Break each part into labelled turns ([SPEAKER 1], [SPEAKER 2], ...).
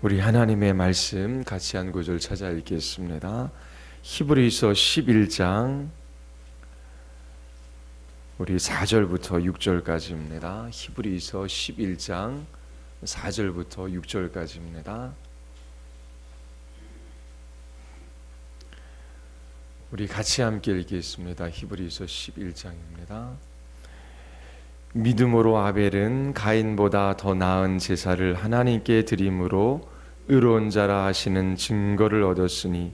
[SPEAKER 1] 우리 하나님의 말씀 같이 한 구절 찾아 읽겠습니다. 히브리서 11장 우리 4절부터 6절까지입니다. 히브리서 11장 4절부터 6절까지입니다. 우리 같이 함께 읽겠습니다. 히브리서 11장입니다. 믿음으로 아벨은 가인보다 더 나은 제사를 하나님께 드림으로 의로운 자라 하시는 증거를 얻었으니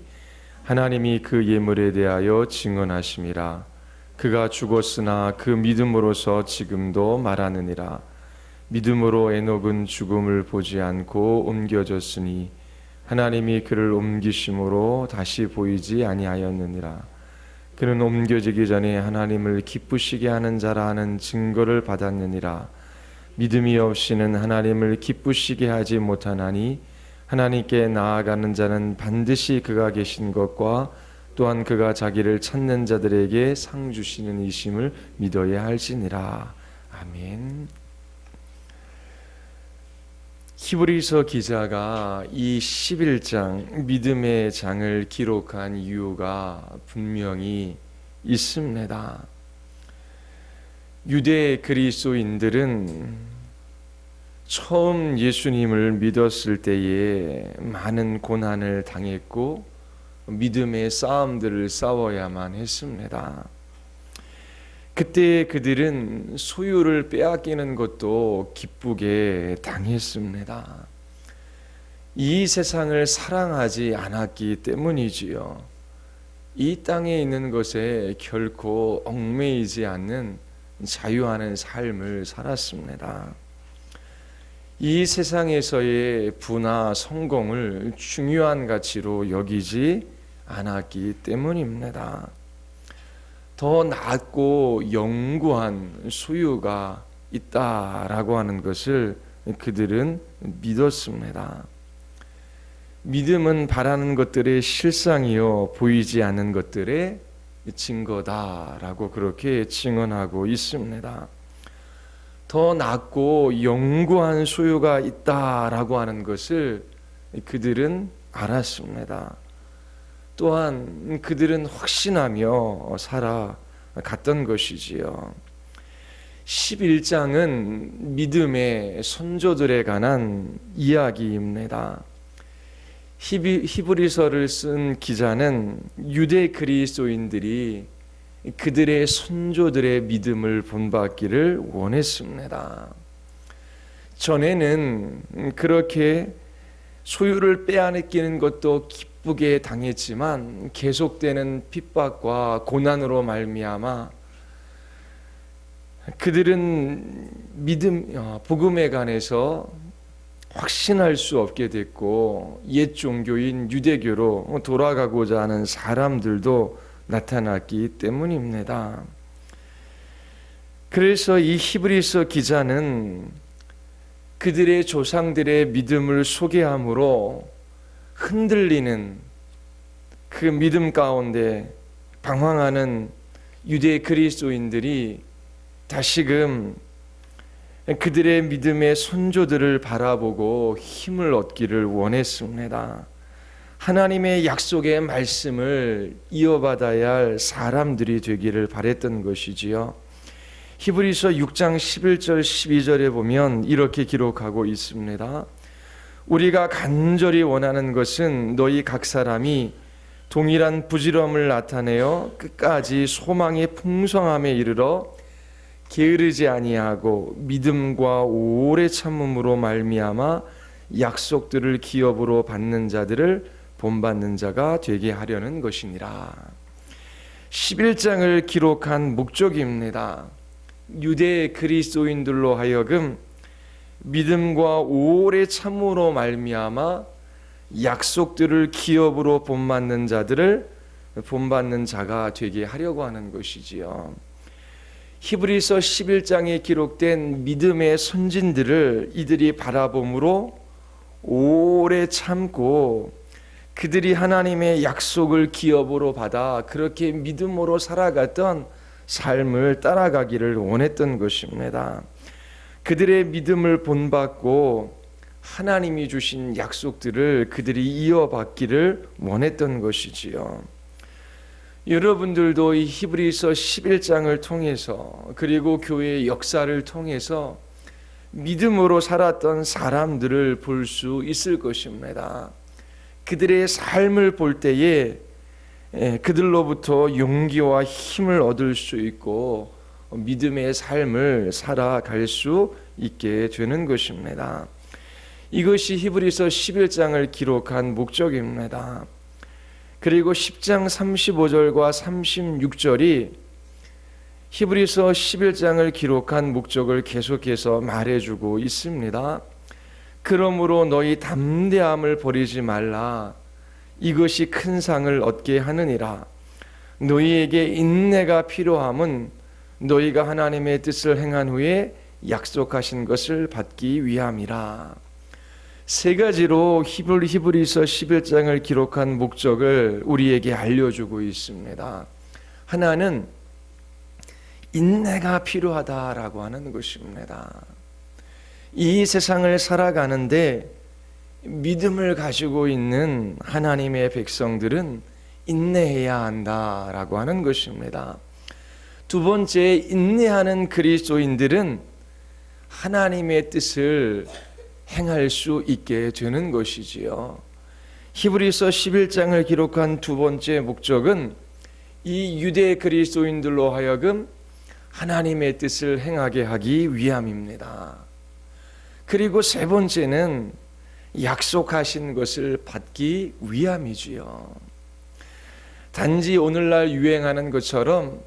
[SPEAKER 1] 하나님이 그 예물에 대하여 증언하심이라. 그가 죽었으나 그 믿음으로서 지금도 말하느니라. 믿음으로 에녹은 죽음을 보지 않고 옮겨졌으니 하나님이 그를 옮기심으로 다시 보이지 아니하였느니라. 그는 옮겨지기 전에 하나님을 기쁘시게 하는 자라 하는 증거를 받았느니라. 믿음이 없이는 하나님을 기쁘시게 하지 못하나니 하나님께 나아가는 자는 반드시 그가 계신 것과 또한 그가 자기를 찾는 자들에게 상 주시는 이심을 믿어야 할지니라. 아멘. 히브리서 기자가 이 11장 믿음의 장을 기록한 이유가 분명히 있습니다. 유대 그리스도인들은 처음 예수님을 믿었을 때에 많은 고난을 당했고 믿음의 싸움들을 싸워야만 했습니다. 그때 그들은 소유를 빼앗기는 것도 기쁘게 당했습니다. 이 세상을 사랑하지 않았기 때문이지요. 이 땅에 있는 것에 결코 얽매이지 않는 자유하는 삶을 살았습니다. 이 세상에서의 부나 성공을 중요한 가치로 여기지 않았기 때문입니다. 더 낮고 영구한 소유가 있다라고 하는 것을 그들은 믿었습니다. 믿음은 바라는 것들의 실상이요 보이지 않는 것들의 증거다라고 그렇게 증언하고 있습니다. 더 낮고 영구한 소유가 있다라고 하는 것을 그들은 알았습니다. 또한 그들은 확신하며 살아갔던 것이지요. 11장은 믿음의 선조들에 관한 이야기입니다. 히브리서를 쓴 기자는 유대 그리스도인들이 그들의 선조들의 믿음을 본받기를 원했습니다. 전에는 그렇게 소유를 빼앗기는 것도 기쁘게 당했지만 계속되는 핍박과 고난으로 말미암아 그들은 복음에 관해서 확신할 수 없게 됐고 옛 종교인 유대교로 돌아가고자 하는 사람들도 나타났기 때문입니다. 그래서 이 히브리서 기자는 그들의 조상들의 믿음을 소개함으로 흔들리는 그 믿음 가운데 방황하는 유대 그리스도인들이 다시금 그들의 믿음의 선조들을 바라보고 힘을 얻기를 원했습니다. 하나님의 약속의 말씀을 이어받아야 할 사람들이 되기를 바랬던 것이지요. 히브리서 6장 11절 12절에 보면 이렇게 기록하고 있습니다. 우리가 간절히 원하는 것은 너희 각 사람이 동일한 부지런함을 나타내어 끝까지 소망의 풍성함에 이르러 게으르지 아니하고 믿음과 오래 참음으로 말미암아 약속들을 기업으로 받는 자들을 본받는 자가 되게 하려는 것이니라. 11장을 기록한 목적입니다. 유대 그리스도인들로 하여금 믿음과 오래 참음으로 말미암아 약속들을 기업으로 본받는 자들을 본받는 자가 되게 하려고 하는 것이지요. 히브리서 11장에 기록된 믿음의 선진들을 이들이 바라봄으로 오래 참고 그들이 하나님의 약속을 기업으로 받아 그렇게 믿음으로 살아갔던 삶을 따라가기를 원했던 것입니다. 그들의 믿음을 본받고 하나님이 주신 약속들을 그들이 이어받기를 원했던 것이지요. 여러분들도 이 히브리서 11장을 통해서 그리고 교회의 역사를 통해서 믿음으로 살았던 사람들을 볼 수 있을 것입니다. 그들의 삶을 볼 때에 그들로부터 용기와 힘을 얻을 수 있고 믿음의 삶을 살아갈 수 있게 되는 것입니다. 이것이 히브리서 11장을 기록한 목적입니다. 그리고 10장 35절과 36절이 히브리서 11장을 기록한 목적을 계속해서 말해주고 있습니다. 그러므로 너희 담대함을 버리지 말라. 이것이 큰 상을 얻게 하느니라. 너희에게 인내가 필요함은 너희가 하나님의 뜻을 행한 후에 약속하신 것을 받기 위함이라. 세 가지로 히브리서 11장을 기록한 목적을 우리에게 알려주고 있습니다. 하나는 인내가 필요하다라고 하는 것입니다. 이 세상을 살아가는데 믿음을 가지고 있는 하나님의 백성들은 인내해야 한다라고 하는 것입니다. 두 번째, 인내하는 그리스도인들은 하나님의 뜻을 행할 수 있게 되는 것이지요. 히브리서 11장을 기록한 두 번째 목적은 이 유대 그리스도인들로 하여금 하나님의 뜻을 행하게 하기 위함입니다. 그리고 세 번째는 약속하신 것을 받기 위함이지요. 단지 오늘날 유행하는 것처럼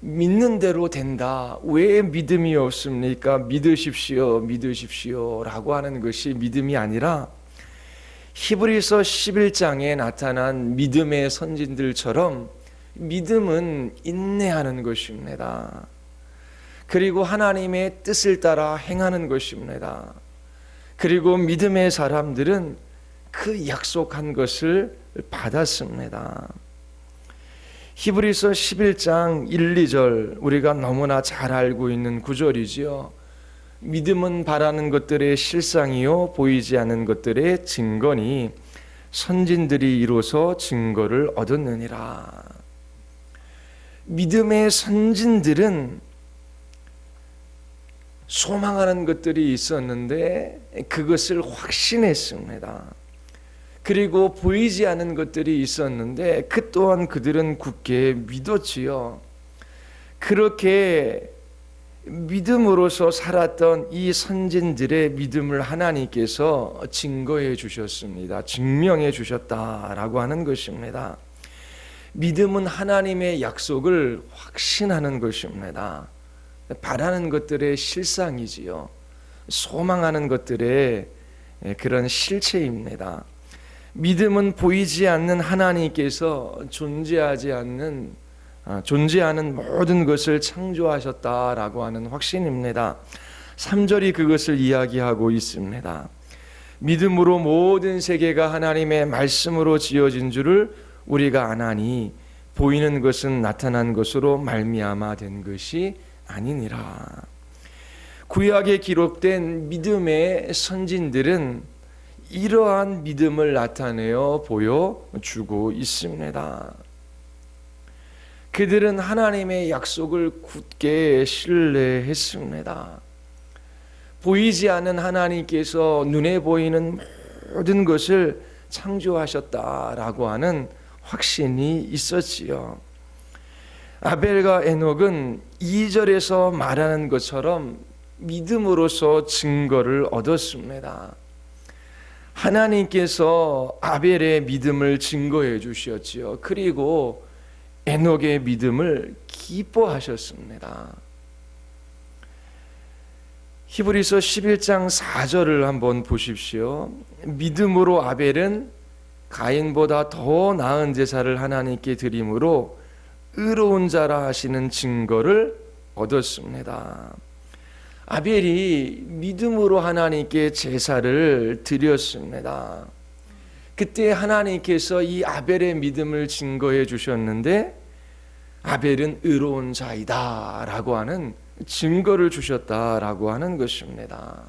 [SPEAKER 1] 믿는 대로 된다. 왜 믿음이 없습니까? 믿으십시오, 믿으십시오 라고 하는 것이 믿음이 아니라 히브리서 11장에 나타난 믿음의 선진들처럼 믿음은 인내하는 것입니다. 그리고 하나님의 뜻을 따라 행하는 것입니다. 그리고 믿음의 사람들은 그 약속한 것을 받았습니다. 히브리서 11장 1, 2절 우리가 너무나 잘 알고 있는 구절이지요. 믿음은 바라는 것들의 실상이요 보이지 않는 것들의 증거니 선진들이 이로써 증거를 얻었느니라. 믿음의 선진들은 소망하는 것들이 있었는데 그것을 확신했습니다. 그리고 보이지 않는 것들이 있었는데 그 또한 그들은 굳게 믿었지요. 그렇게 믿음으로서 살았던 이 선진들의 믿음을 하나님께서 증거해 주셨습니다. 증명해 주셨다라고 하는 것입니다. 믿음은 하나님의 약속을 확신하는 것입니다. 바라는 것들의 실상이지요. 소망하는 것들의 그런 실체입니다. 믿음은 보이지 않는 하나님께서 존재하는 모든 것을 창조하셨다라고 하는 확신입니다. 3절이 그것을 이야기하고 있습니다. 믿음으로 모든 세계가 하나님의 말씀으로 지어진 줄을 우리가 아나니 보이는 것은 나타난 것으로 말미암아 된 것이 아니니라. 구약에 기록된 믿음의 선진들은 이러한 믿음을 나타내어 보여주고 있습니다. 그들은 하나님의 약속을 굳게 신뢰했습니다. 보이지 않는 하나님께서 눈에 보이는 모든 것을 창조하셨다라고 하는 확신이 있었지요. 아벨과 에녹은 2절에서 말하는 것처럼 믿음으로써 증거를 얻었습니다. 하나님께서 아벨의 믿음을 증거해 주셨지요. 그리고 에녹의 믿음을 기뻐하셨습니다. 히브리서 11장 4절을 한번 보십시오. 믿음으로 아벨은 가인보다 더 나은 제사를 하나님께 드림으로 의로운 자라 하시는 증거를 얻었습니다. 아벨이 믿음으로 하나님께 제사를 드렸습니다. 그때 하나님께서 이 아벨의 믿음을 증거해 주셨는데 아벨은 의로운 자이다 라고 하는 증거를 주셨다라고 하는 것입니다.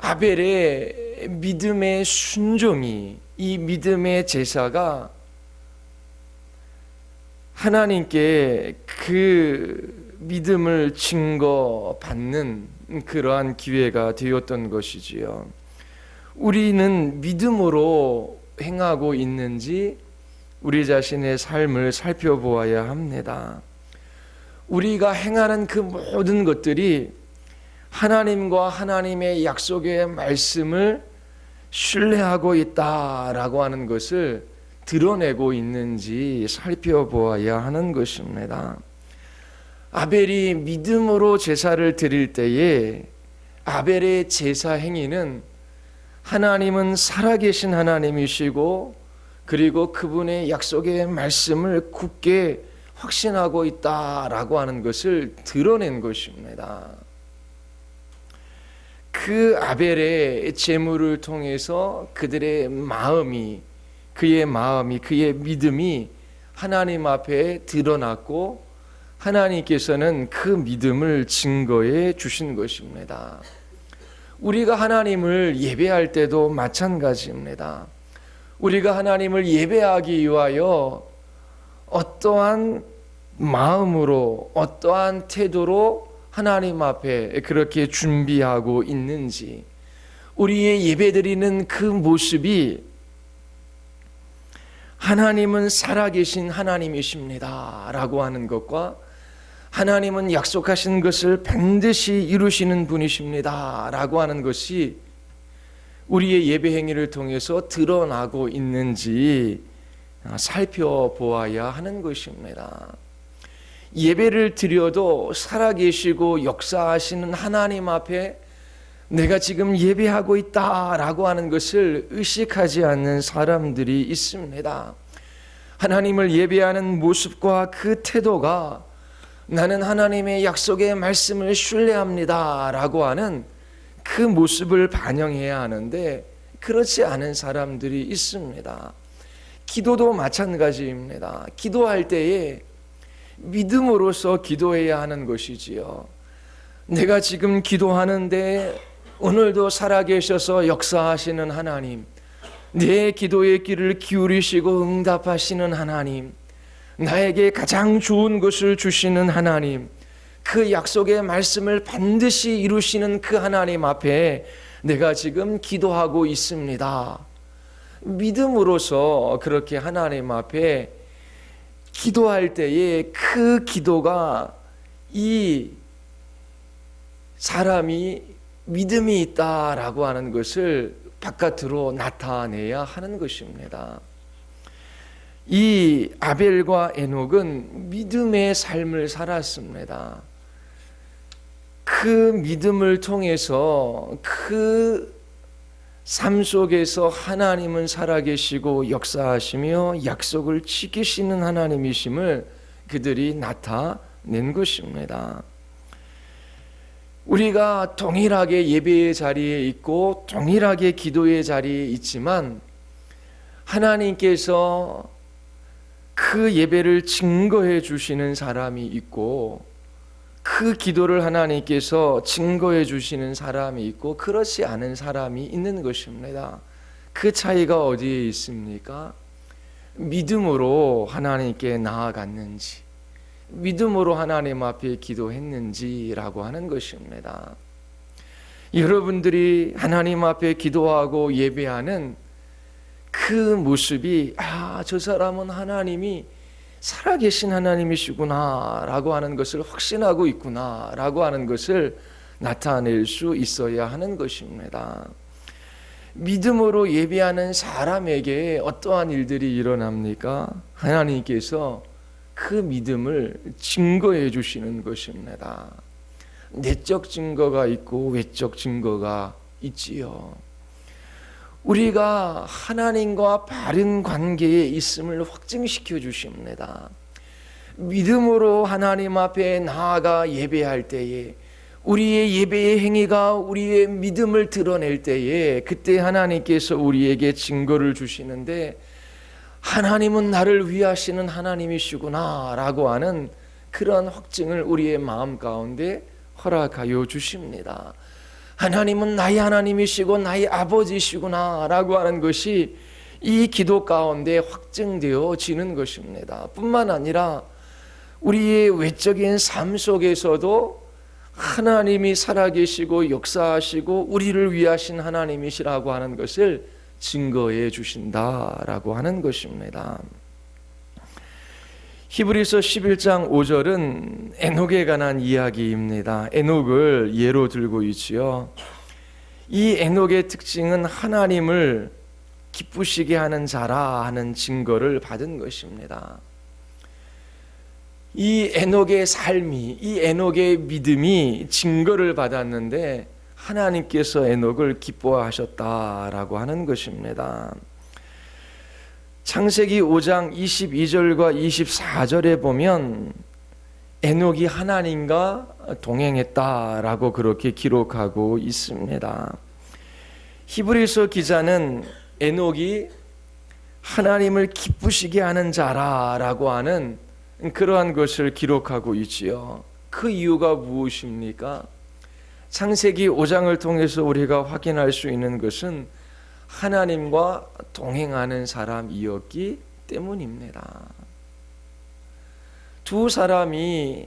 [SPEAKER 1] 아벨의 믿음의 순종이, 이 믿음의 제사가 하나님께 그 믿음을 증거받는 그러한 기회가 되었던 것이지요. 우리는 믿음으로 행하고 있는지 우리 자신의 삶을 살펴보아야 합니다. 우리가 행하는 그 모든 것들이 하나님과 하나님의 약속의 말씀을 신뢰하고 있다라고 하는 것을 드러내고 있는지 살펴보아야 하는 것입니다. 아벨이 믿음으로 제사를 드릴 때에 아벨의 제사 행위는 하나님은 살아계신 하나님이시고 그리고 그분의 약속의 말씀을 굳게 확신하고 있다라고 하는 것을 드러낸 것입니다. 그 아벨의 제물을 통해서 그들의 마음이, 그의 믿음이 하나님 앞에 드러났고 하나님께서는 그 믿음을 증거해 주신 것입니다. 우리가 하나님을 예배할 때도 마찬가지입니다. 우리가 하나님을 예배하기 위하여 어떠한 마음으로, 어떠한 태도로 하나님 앞에 그렇게 준비하고 있는지, 우리의 예배드리는 그 모습이 하나님은 살아계신 하나님이십니다 라고 하는 것과 하나님은 약속하신 것을 반드시 이루시는 분이십니다 라고 하는 것이 우리의 예배 행위를 통해서 드러나고 있는지 살펴보아야 하는 것입니다. 예배를 드려도 살아계시고 역사하시는 하나님 앞에 내가 지금 예배하고 있다라고 하는 것을 의식하지 않는 사람들이 있습니다. 하나님을 예배하는 모습과 그 태도가 나는 하나님의 약속의 말씀을 신뢰합니다라고 하는 그 모습을 반영해야 하는데 그렇지 않은 사람들이 있습니다. 기도도 마찬가지입니다. 기도할 때에 믿음으로써 기도해야 하는 것이지요. 내가 지금 기도하는데 오늘도 살아계셔서 역사하시는 하나님, 내 기도의 귀를 기울이시고 응답하시는 하나님, 나에게 가장 좋은 것을 주시는 하나님, 그 약속의 말씀을 반드시 이루시는 그 하나님 앞에 내가 지금 기도하고 있습니다. 믿음으로써 그렇게 하나님 앞에 기도할 때에 그 기도가 이 사람이 믿음이 있다라고 하는 것을 바깥으로 나타내야 하는 것입니다. 이 아벨과 에녹은 믿음의 삶을 살았습니다. 그 믿음을 통해서 그 삶 속에서 하나님은 살아계시고 역사하시며 약속을 지키시는 하나님이심을 그들이 나타낸 것입니다. 우리가 동일하게 예배의 자리에 있고 동일하게 기도의 자리에 있지만 하나님께서 그 예배를 증거해 주시는 사람이 있고 그 기도를 하나님께서 증거해 주시는 사람이 있고 그렇지 않은 사람이 있는 것입니다. 그 차이가 어디에 있습니까? 믿음으로 하나님께 나아갔는지, 믿음으로 하나님 앞에 기도했는지라고 하는 것입니다. 여러분들이 하나님 앞에 기도하고 예배하는 그 모습이 저 사람은 하나님이 살아계신 하나님이시구나 라고 하는 것을 확신하고 있구나 라고 하는 것을 나타낼 수 있어야 하는 것입니다. 믿음으로 예배하는 사람에게 어떠한 일들이 일어납니까? 하나님께서 그 믿음을 증거해 주시는 것입니다. 내적 증거가 있고 외적 증거가 있지요. 우리가 하나님과 바른 관계에 있음을 확증시켜 주십니다. 믿음으로 하나님 앞에 나아가 예배할 때에 우리의 예배의 행위가 우리의 믿음을 드러낼 때에 그때 하나님께서 우리에게 증거를 주시는데 하나님은 나를 위하시는 하나님이시구나 라고 하는 그런 확증을 우리의 마음 가운데 허락하여 주십니다. 하나님은 나의 하나님이시고 나의 아버지시구나 라고 하는 것이 이 기도 가운데 확증되어지는 것입니다. 뿐만 아니라 우리의 외적인 삶 속에서도 하나님이 살아계시고 역사하시고 우리를 위하신 하나님이시라고 하는 것을 증거해 주신다라고 하는 것입니다. 히브리서 11장 5절은 에녹에 관한 이야기입니다. 에녹을 예로 들고 있지요. 이 에녹의 특징은 하나님을 기쁘시게 하는 자라 하는 증거를 받은 것입니다. 이 에녹의 삶이, 이 에녹의 믿음이 증거를 받았는데 하나님께서 에녹을 기뻐하셨다라고 하는 것입니다. 창세기 5장 22절과 24절에 보면 에녹이 하나님과 동행했다라고 그렇게 기록하고 있습니다. 히브리서 기자는 에녹이 하나님을 기쁘시게 하는 자라라고 하는 그러한 것을 기록하고 있지요. 그 이유가 무엇입니까? 창세기 5장을 통해서 우리가 확인할 수 있는 것은 하나님과 동행하는 사람이었기 때문입니다. 두 사람이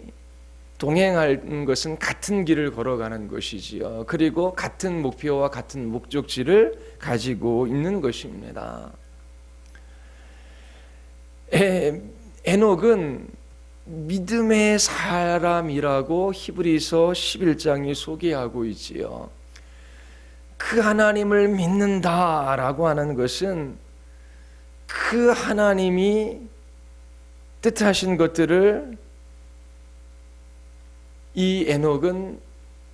[SPEAKER 1] 동행하는 것은 같은 길을 걸어가는 것이지요. 그리고 같은 목표와 같은 목적지를 가지고 있는 것입니다. 에녹은 믿음의 사람이라고 히브리서 11장이 소개하고 있지요. 그 하나님을 믿는다라고 하는 것은 그 하나님이 뜻하신 것들을 이 에녹은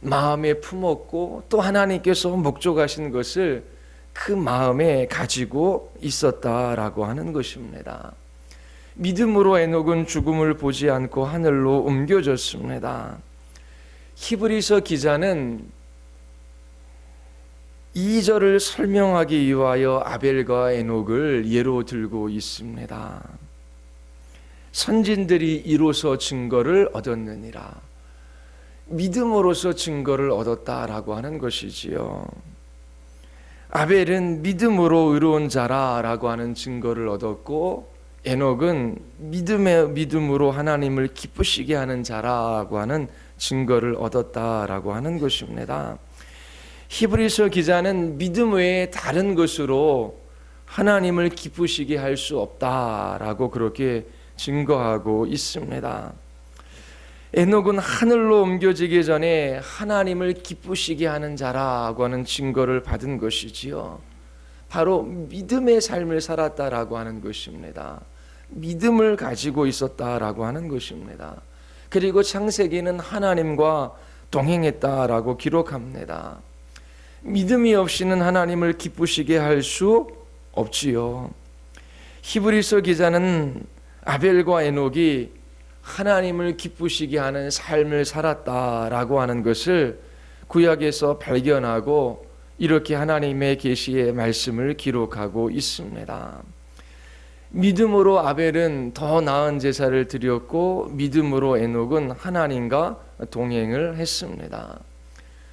[SPEAKER 1] 마음에 품었고 또 하나님께서 목적하신 것을 그 마음에 가지고 있었다라고 하는 것입니다. 믿음으로 에녹은 죽음을 보지 않고 하늘로 옮겨졌습니다. 히브리서 기자는 2절을 설명하기 위하여 아벨과 에녹을 예로 들고 있습니다. 선진들이 이로써 증거를 얻었느니라. 믿음으로서 증거를 얻었다라고 하는 것이지요. 아벨은 믿음으로 의로운 자라라고 하는 증거를 얻었고 에녹은 믿음으로 하나님을 기쁘시게 하는 자라고 하는 증거를 얻었다라고 하는 것입니다. 히브리서 기자는 믿음 외에 다른 것으로 하나님을 기쁘시게 할 수 없다라고 그렇게 증거하고 있습니다. 에녹은 하늘로 옮겨지기 전에 하나님을 기쁘시게 하는 자라고 하는 증거를 받은 것이지요. 바로 믿음의 삶을 살았다라고 하는 것입니다. 믿음을 가지고 있었다라고 하는 것입니다. 그리고 창세기는 하나님과 동행했다라고 기록합니다. 믿음이 없이는 하나님을 기쁘시게 할 수 없지요. 히브리서 기자는 아벨과 에녹이 하나님을 기쁘시게 하는 삶을 살았다라고 하는 것을 구약에서 발견하고 이렇게 하나님의 계시의 말씀을 기록하고 있습니다. 믿음으로 아벨은 더 나은 제사를 드렸고 믿음으로 에녹은 하나님과 동행을 했습니다.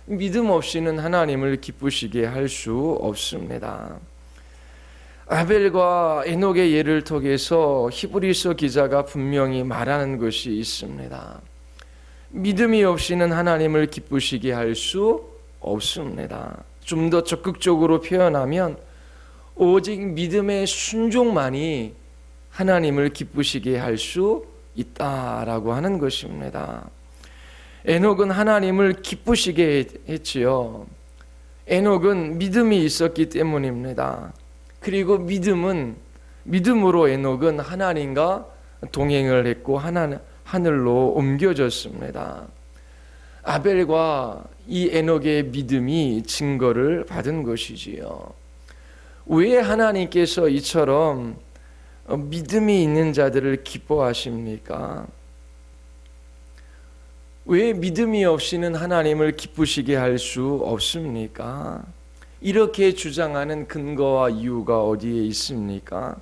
[SPEAKER 1] 믿음 없이는 하나님을 기쁘시게 할 수 없습니다. 아벨과 에녹의 예를 통해서 히브리서 기자가 분명히 말하는 것이 있습니다. 믿음이 없이는 하나님을 기쁘시게 할 수 없습니다. 좀 더 적극적으로 표현하면 오직 믿음의 순종만이 하나님을 기쁘시게 할 수 있다라고 하는 것입니다. 에녹은 하나님을 기쁘시게 했지요. 에녹은 믿음이 있었기 때문입니다. 그리고 믿음으로 에녹은 하나님과 동행을 했고 하늘로 옮겨졌습니다. 아벨과 이 에녹의 믿음이 증거를 받은 것이지요. 왜 하나님께서 이처럼 믿음이 있는 자들을 기뻐하십니까? 왜 믿음이 없이는 하나님을 기쁘시게 할 수 없습니까? 이렇게 주장하는 근거와 이유가 어디에 있습니까?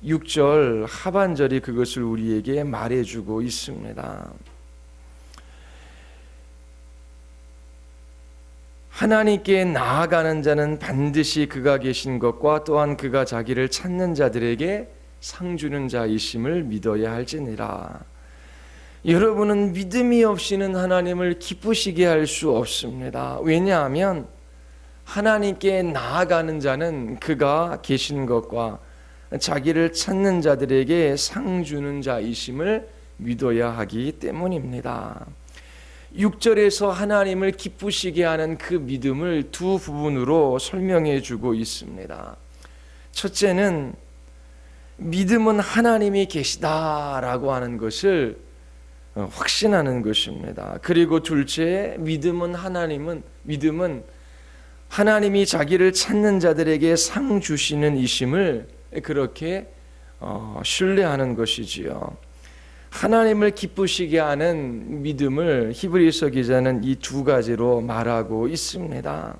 [SPEAKER 1] 6절 하반절이 그것을 우리에게 말해주고 있습니다. 하나님께 나아가는 자는 반드시 그가 계신 것과 또한 그가 자기를 찾는 자들에게 상 주는 자이심을 믿어야 할지니라. 여러분은 믿음이 없이는 하나님을 기쁘시게 할 수 없습니다. 왜냐하면 하나님께 나아가는 자는 그가 계신 것과 자기를 찾는 자들에게 상 주는 자이심을 믿어야 하기 때문입니다. 6절에서 하나님을 기쁘시게 하는 그 믿음을 두 부분으로 설명해 주고 있습니다. 첫째는 믿음은 하나님이 계시다라고 하는 것을 확신하는 것입니다. 그리고 둘째, 믿음은 하나님이 자기를 찾는 자들에게 상 주시는 이심을 그렇게 신뢰하는 것이지요. 하나님을 기쁘시게 하는 믿음을 히브리서 기자는 이 두 가지로 말하고 있습니다.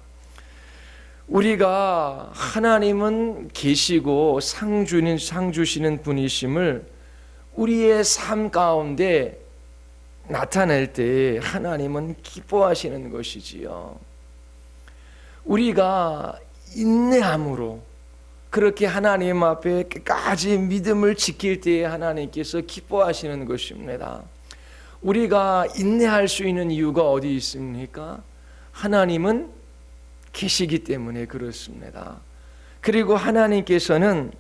[SPEAKER 1] 우리가 하나님은 계시고 상 주시는 분이심을 우리의 삶 가운데 나타낼 때 하나님은 기뻐하시는 것이지요. 우리가 인내함으로 그렇게 하나님 앞에 끝까지 믿음을 지킬 때에 하나님께서 기뻐하시는 것입니다. 우리가 인내할 수 있는 이유가 어디 있습니까? 하나님은 계시기 때문에 그렇습니다. 그리고 하나님께서는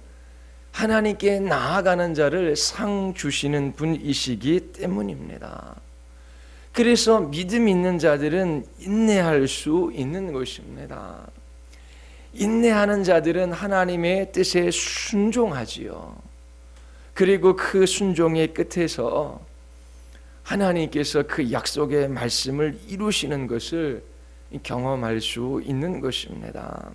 [SPEAKER 1] 하나님께 나아가는 자를 상 주시는 분이시기 때문입니다. 그래서 믿음 있는 자들은 인내할 수 있는 것입니다. 인내하는 자들은 하나님의 뜻에 순종하지요. 그리고 그 순종의 끝에서 하나님께서 그 약속의 말씀을 이루시는 것을 경험할 수 있는 것입니다.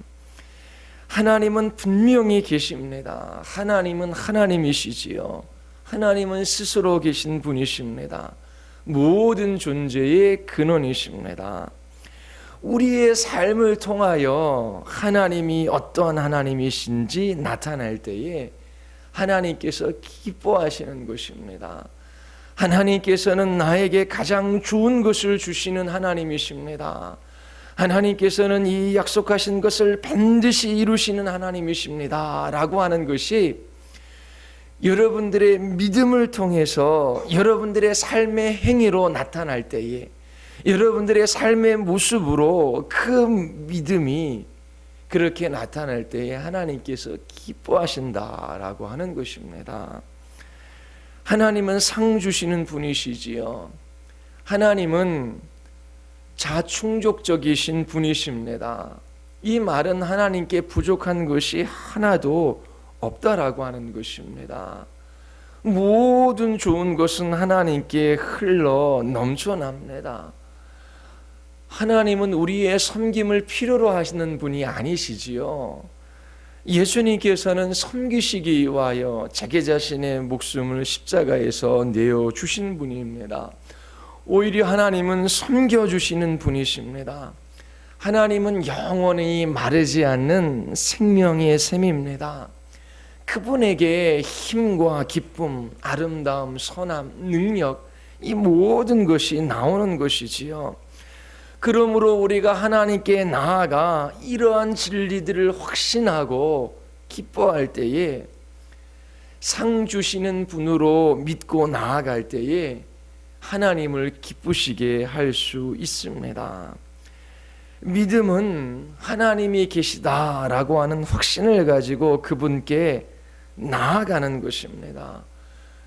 [SPEAKER 1] 하나님은 분명히 계십니다. 하나님은 하나님이시지요. 하나님은 스스로 계신 분이십니다. 모든 존재의 근원이십니다. 우리의 삶을 통하여 하나님이 어떠한 하나님이신지 나타날 때에 하나님께서 기뻐하시는 것입니다. 하나님께서는 나에게 가장 좋은 것을 주시는 하나님이십니다. 하나님께서는 이 약속하신 것을 반드시 이루시는 하나님이십니다 라고 하는 것이 여러분들의 믿음을 통해서 여러분들의 삶의 행위로 나타날 때에 여러분들의 삶의 모습으로 그 믿음이 그렇게 나타날 때에 하나님께서 기뻐하신다라고 하는 것입니다. 하나님은 상 주시는 분이시지요. 하나님은 자충족적이신 분이십니다. 이 말은 하나님께 부족한 것이 하나도 없다라고 하는 것입니다. 모든 좋은 것은 하나님께 흘러 넘쳐납니다. 하나님은 우리의 섬김을 필요로 하시는 분이 아니시지요. 예수님께서는 섬기시기 위하여 자기 자신의 목숨을 십자가에서 내어주신 분입니다. 오히려 하나님은 섬겨주시는 분이십니다. 하나님은 영원히 마르지 않는 생명의 샘입니다. 그분에게 힘과 기쁨, 아름다움, 선함, 능력 이 모든 것이 나오는 것이지요. 그러므로 우리가 하나님께 나아가 이러한 진리들을 확신하고 기뻐할 때에 상 주시는 분으로 믿고 나아갈 때에 하나님을 기쁘시게 할 수 있습니다. 믿음은 하나님이 계시다라고 하는 확신을 가지고 그분께 나아가는 것입니다.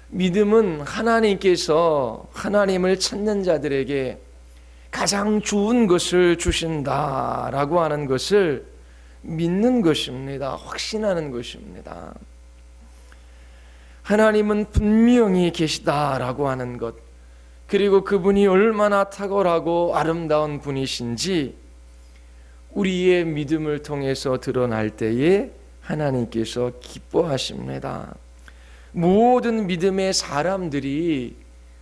[SPEAKER 1] 믿음은 하나님께서 하나님을 찾는 자들에게 가장 좋은 것을 주신다라고 하는 것을 믿는 것입니다. 확신하는 것입니다. 하나님은 분명히 계시다라고 하는 것, 그리고 그분이 얼마나 탁월하고 아름다운 분이신지 우리의 믿음을 통해서 드러날 때에 하나님께서 기뻐하십니다. 모든 믿음의 사람들이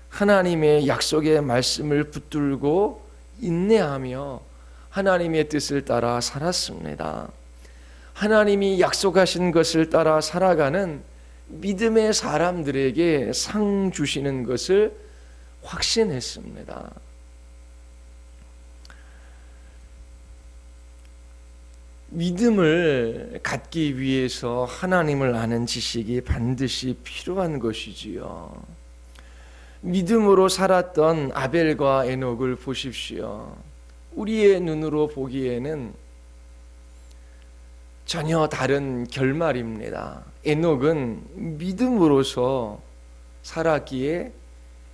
[SPEAKER 1] 하나님의 약속의 말씀을 붙들고 인내하며 하나님의 뜻을 따라 살았습니다. 하나님이 약속하신 것을 따라 살아가는 믿음의 사람들에게 상 주시는 것을 확신했습니다. 믿음을 갖기 위해서 하나님을 아는 지식이 반드시 필요한 것이지요. 믿음으로 살았던 아벨과 에녹을 보십시오. 우리의 눈으로 보기에는 전혀 다른 결말입니다. 에녹은 믿음으로서 살았기에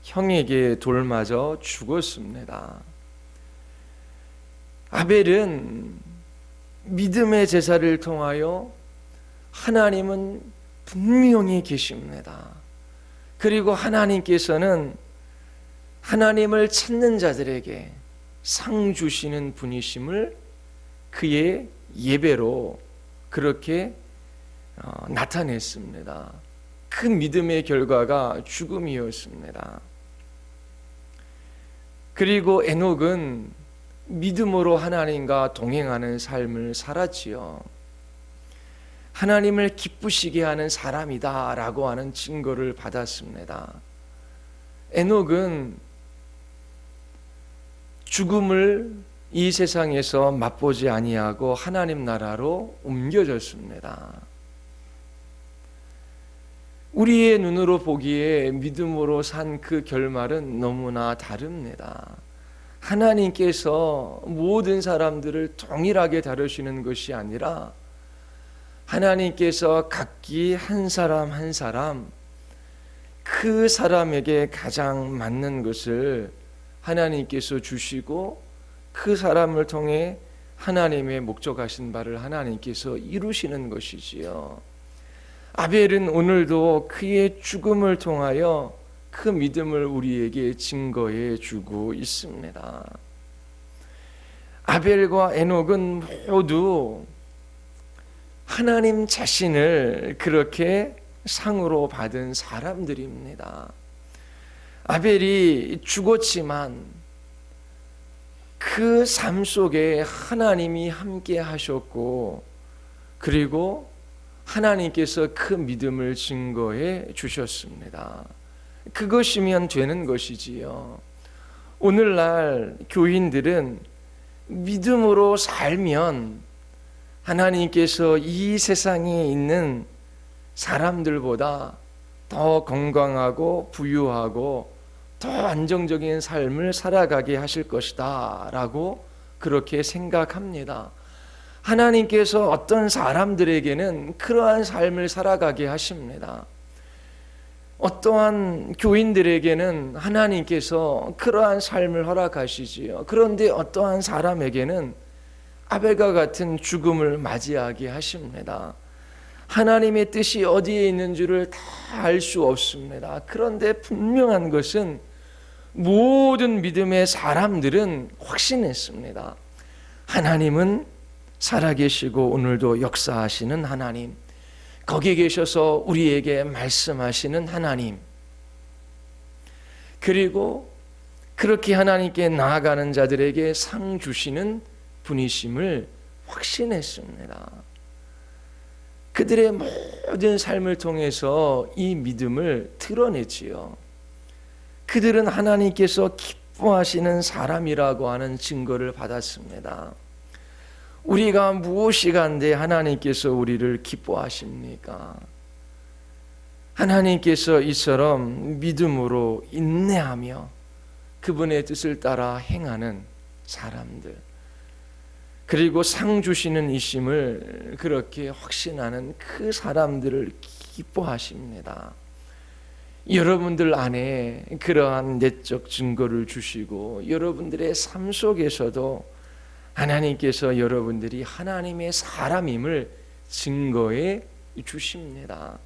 [SPEAKER 1] 형에게 돌맞아 죽었습니다. 아벨은 믿음의 제사를 통하여 하나님은 분명히 계십니다. 그리고 하나님께서는 하나님을 찾는 자들에게 상 주시는 분이심을 그의 예배로 그렇게 나타냈습니다. 그 믿음의 결과가 죽음이었습니다. 그리고 에녹은 믿음으로 하나님과 동행하는 삶을 살았지요. 하나님을 기쁘시게 하는 사람이다 라고 하는 증거를 받았습니다. 에녹은 죽음을 이 세상에서 맛보지 아니하고 하나님 나라로 옮겨졌습니다. 우리의 눈으로 보기에 믿음으로 산 그 결말은 너무나 다릅니다. 하나님께서 모든 사람들을 동일하게 다루시는 것이 아니라 하나님께서 각기 한 사람 한 사람 그 사람에게 가장 맞는 것을 하나님께서 주시고 그 사람을 통해 하나님의 목적하신 바를 하나님께서 이루시는 것이지요. 아벨은 오늘도 그의 죽음을 통하여 그 믿음을 우리에게 증거해 주고 있습니다. 아벨과 에녹은 모두 하나님 자신을 그렇게 상으로 받은 사람들입니다. 아벨이 죽었지만 그 삶 속에 하나님이 함께 하셨고 그리고 하나님께서 그 믿음을 증거해 주셨습니다. 그것이면 되는 것이지요. 오늘날 교인들은 믿음으로 살면 하나님께서 이 세상에 있는 사람들보다 더 건강하고 부유하고 더 안정적인 삶을 살아가게 하실 것이다 라고 그렇게 생각합니다. 하나님께서 어떤 사람들에게는 그러한 삶을 살아가게 하십니다. 어떠한 교인들에게는 하나님께서 그러한 삶을 허락하시지요. 그런데 어떠한 사람에게는 아벨과 같은 죽음을 맞이하게 하십니다. 하나님의 뜻이 어디에 있는 줄을 다 알 수 없습니다. 그런데 분명한 것은 모든 믿음의 사람들은 확신했습니다. 하나님은 살아계시고 오늘도 역사하시는 하나님, 거기 계셔서 우리에게 말씀하시는 하나님, 그리고 그렇게 하나님께 나아가는 자들에게 상 주시는 분이심을 확신했습니다. 그들의 모든 삶을 통해서 이 믿음을 드러냈지요. 그들은 하나님께서 기뻐하시는 사람이라고 하는 증거를 받았습니다. 우리가 무엇이 간데 하나님께서 우리를 기뻐하십니까? 하나님께서 이처럼 믿음으로 인내하며 그분의 뜻을 따라 행하는 사람들, 그리고 상 주시는 이심을 그렇게 확신하는 그 사람들을 기뻐하십니다. 여러분들 안에 그러한 내적 증거를 주시고 여러분들의 삶 속에서도 하나님께서 여러분들이 하나님의 사람임을 증거해 주십니다.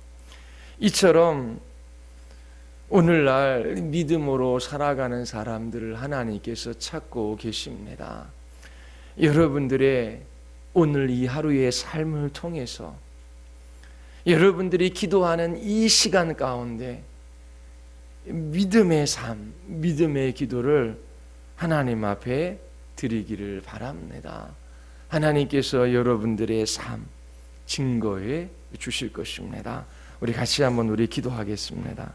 [SPEAKER 1] 이처럼 오늘날 믿음으로 살아가는 사람들을 하나님께서 찾고 계십니다. 여러분들의 오늘 이 하루의 삶을 통해서 여러분들이 기도하는 이 시간 가운데 믿음의 삶, 믿음의 기도를 하나님 앞에 드리기를 바랍니다. 하나님께서 여러분들의 삶 증거해 주실 것입니다. 우리 같이 한번 기도하겠습니다.